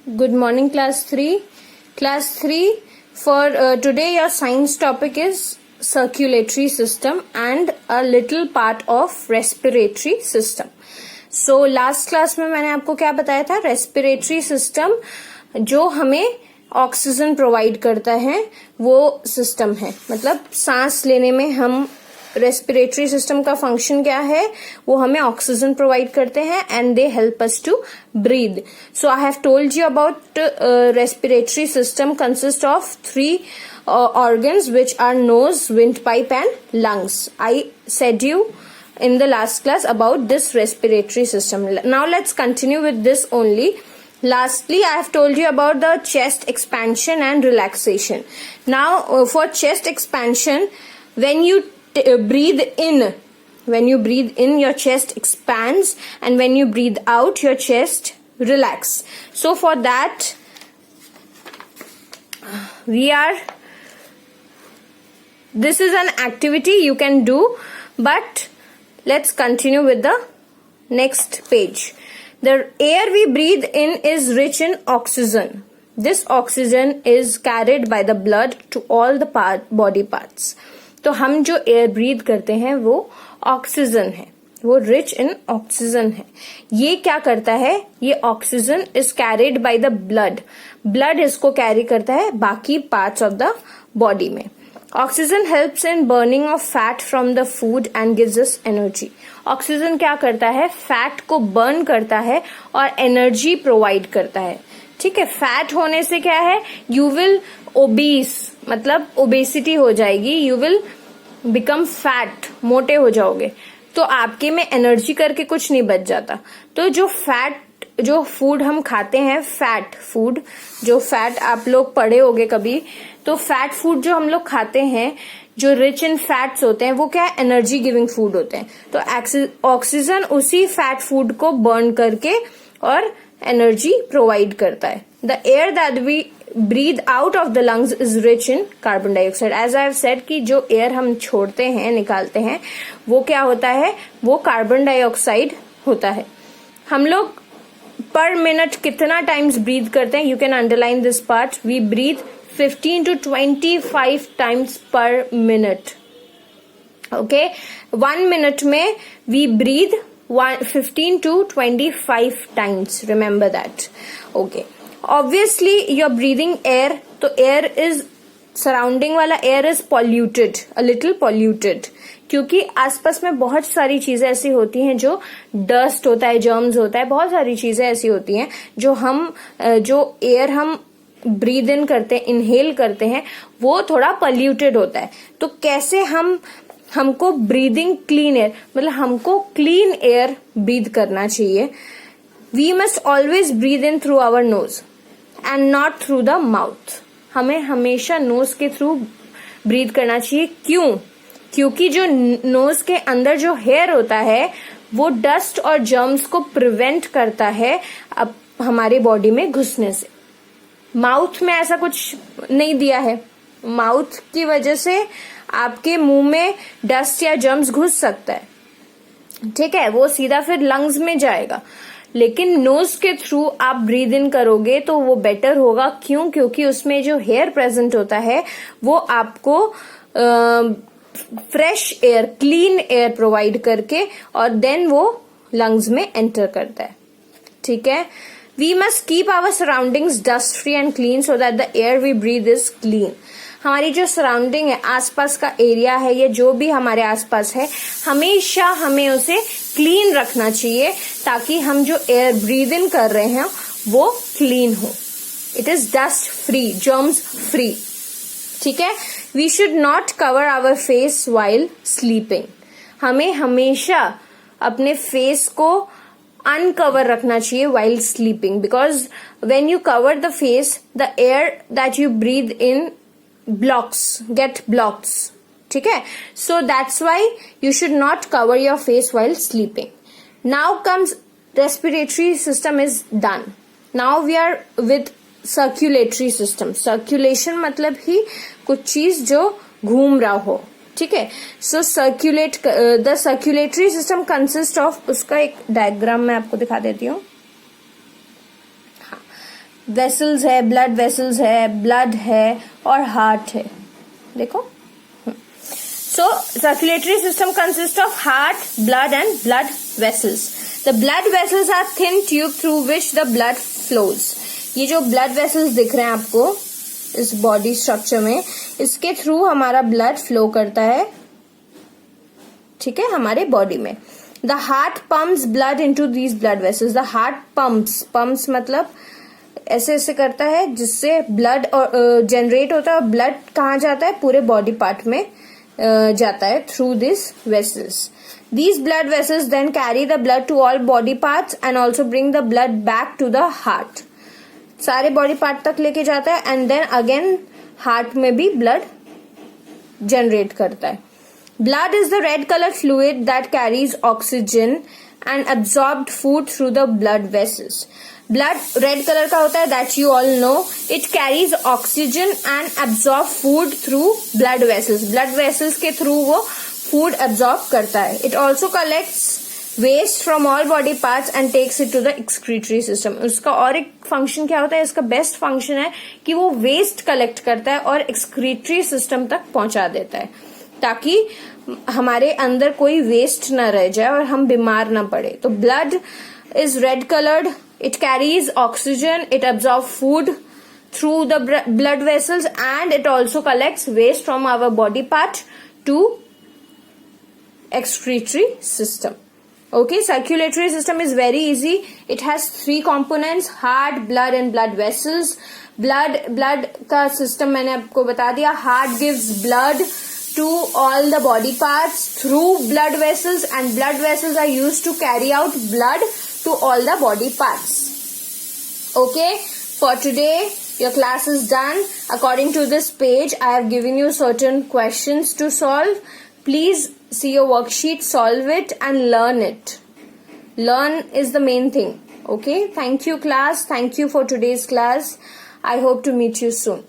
Good morning, class 3. Class 3, for today your science topic is circulatory system and a little part of respiratory system. So last class में मैंने आपको क्या बताया था? Respiratory system जो हमें ऑक्सीजन प्रोवाइड करता है वो सिस्टम है, मतलब सांस लेने में हम रेस्पिरेटरी सिस्टम का फंक्शन क्या है, वो हमें ऑक्सीजन प्रोवाइड करते हैं and they help us to breathe. So I have told you about respiratory system consist of 3 organs which are nose, windpipe and lungs. I said you in the last class about this respiratory system. Now let's continue with this only. Lastly, I have told you about the chest expansion and relaxation. Now for chest expansion, when you breathe in, your chest expands, and when you breathe out, your chest relax. So for that, this is an activity you can do, but let's continue with the next page. The air we breathe in is rich in oxygen. This oxygen is carried by the blood to all the body parts. तो हम जो air breathe करते हैं वो oxygen है, वो rich in oxygen है. ये क्या करता है? ये oxygen is carried by the blood इसको कैरी करता है बाकी पार्ट्स ऑफ द बॉडी में. Oxygen helps in burning of fat from the food and gives us energy. Oxygen क्या करता है? फैट को बर्न करता है और एनर्जी प्रोवाइड करता है. ठीक है, फैट होने से क्या है? यू विल ओबीस, मतलब ओबेसिटी हो जाएगी, यू विल बिकम फैट, मोटे हो जाओगे, तो आपके में एनर्जी करके कुछ नहीं बच जाता. तो जो फूड हम खाते हैं, फैट फूड, जो फैट आप लोग पढ़े होगे कभी, तो फैट फूड जो हम लोग खाते हैं जो रिच इन फैट्स होते हैं वो क्या है? एनर्जी गिविंग फूड होते हैं. तो ऑक्सीजन उसी फैट फूड को बर्न करके और एनर्जी प्रोवाइड करता है. The air that we breathe out of the lungs is rich in carbon dioxide. As I have said कि जो एयर हम छोड़ते हैं, निकालते हैं, वो क्या होता है? वो कार्बन डाइऑक्साइड होता है. हम लोग पर मिनट कितना टाइम्स ब्रीथ करते हैं? You can underline this part. We breathe 15 to 25 times per minute. Okay, 1 minute में we breathe 15 to 25 times. Remember that. Okay, obviously you are breathing air, तो एयर इज सराउंडिंग वाला air is polluted, a little polluted, क्योंकि आसपास में बहुत सारी चीजें ऐसी होती हैं जो डस्ट होता है, जर्म्स होता है, बहुत सारी चीजें ऐसी होती हैं जो एयर हम ब्रीद इन करते हैं, इनहेल करते हैं, वो थोड़ा पॉल्यूटेड होता है. तो कैसे हमको ब्रीदिंग क्लीन एयर, मतलब हमको क्लीन एयर ब्रीद करना चाहिए. We must always breathe in through our nose and not through the mouth. हमें हमेशा नोज के थ्रू ब्रीद करना चाहिए. क्यों? क्योंकि जो नोज के अंदर जो हेयर होता है वो डस्ट और जर्म्स को प्रिवेंट करता है अब हमारे बॉडी में घुसने से. माउथ में ऐसा कुछ नहीं दिया है. माउथ की वजह से आपके मुंह में डस्ट या जर्म्स घुस सकता है, ठीक है, वो सीधा फिर लंग्स में जाएगा. लेकिन नोज के थ्रू आप ब्रीद इन करोगे तो वो बेटर होगा. क्यों? क्योंकि उसमें जो हेयर प्रेजेंट होता है वो आपको fresh air, clean air provide करके और देन वो लंग्स में एंटर करता है. ठीक है, we must keep our surroundings dust free and clean so that the air we breathe is clean. हमारी जो सराउंडिंग है, आसपास का एरिया है, ये जो भी हमारे आसपास है, हमेशा हमें उसे क्लीन रखना चाहिए ताकि हम जो एयर ब्रीद इन कर रहे हैं वो क्लीन हो. It is dust free, germs free. ठीक है, we should not cover our face while sleeping. हमें हमेशा अपने फेस को अनकवर रखना चाहिए while sleeping, because when you cover the face, the air that you breathe in get blocks. ठीक है, so that's why you should not cover your face while sleeping. Now comes respiratory system is done. Now we are with circulatory system. Circulation मतलब ही कुछ चीज जो घूम रहा हो. ठीक है, सो the circulatory system consists of, उसका एक डायग्राम मैं आपको दिखा देती हूँ. वेसल्स है, ब्लड वेसल्स है, ब्लड है और हार्ट है. देखो, so circulatory system consists of heart, blood and blood vessels. The blood vessels are thin tube through which the blood flows. ये जो blood vessels दिख रहे हैं आपको इस body structure में, इसके थ्रू हमारा blood flow करता है, ठीक है, हमारे body में. The heart pumps blood into these blood vessels. The heart pumps मतलब ऐसे ऐसे करता है जिससे blood generate होता है और blood कहाँ जाता है, पूरे body part में जाता है through these vessels. These blood vessels then carry the blood to all body parts and also bring the blood back to the heart. सारे body part तक लेके जाता है and then again heart में भी blood generate करता है. Blood is the red color fluid that carries oxygen and absorbed food through the blood vessels. Blood red color का होता है, that you all know. It carries oxygen and absorb food through blood vessels. Blood vessels के through वो food absorb करता है. It also collects waste from all body parts and takes it to the excretory system. उसका और एक function क्या होता है, इसका best function है कि वो waste collect करता है और excretory system तक पहुंचा देता है ताकि हमारे अंदर कोई waste ना रह जाए और हम बीमार ना पड़े. तो blood is red colored. It carries oxygen, it absorbs food through the blood vessels and it also collects waste from our body part to excretory system. Okay, circulatory system is very easy. It has 3 components: heart, blood and blood vessels. Blood का system मैंने आपको बता दिया. Heart gives blood to all the body parts through blood vessels and blood vessels are used to carry out blood to all the body parts. Okay, for today your class is done. According to this page, I have given you certain questions to solve. Please see your worksheet, solve it and learn it. Learn is the main thing. Okay, thank you class. Thank you for today's class. I hope to meet you soon.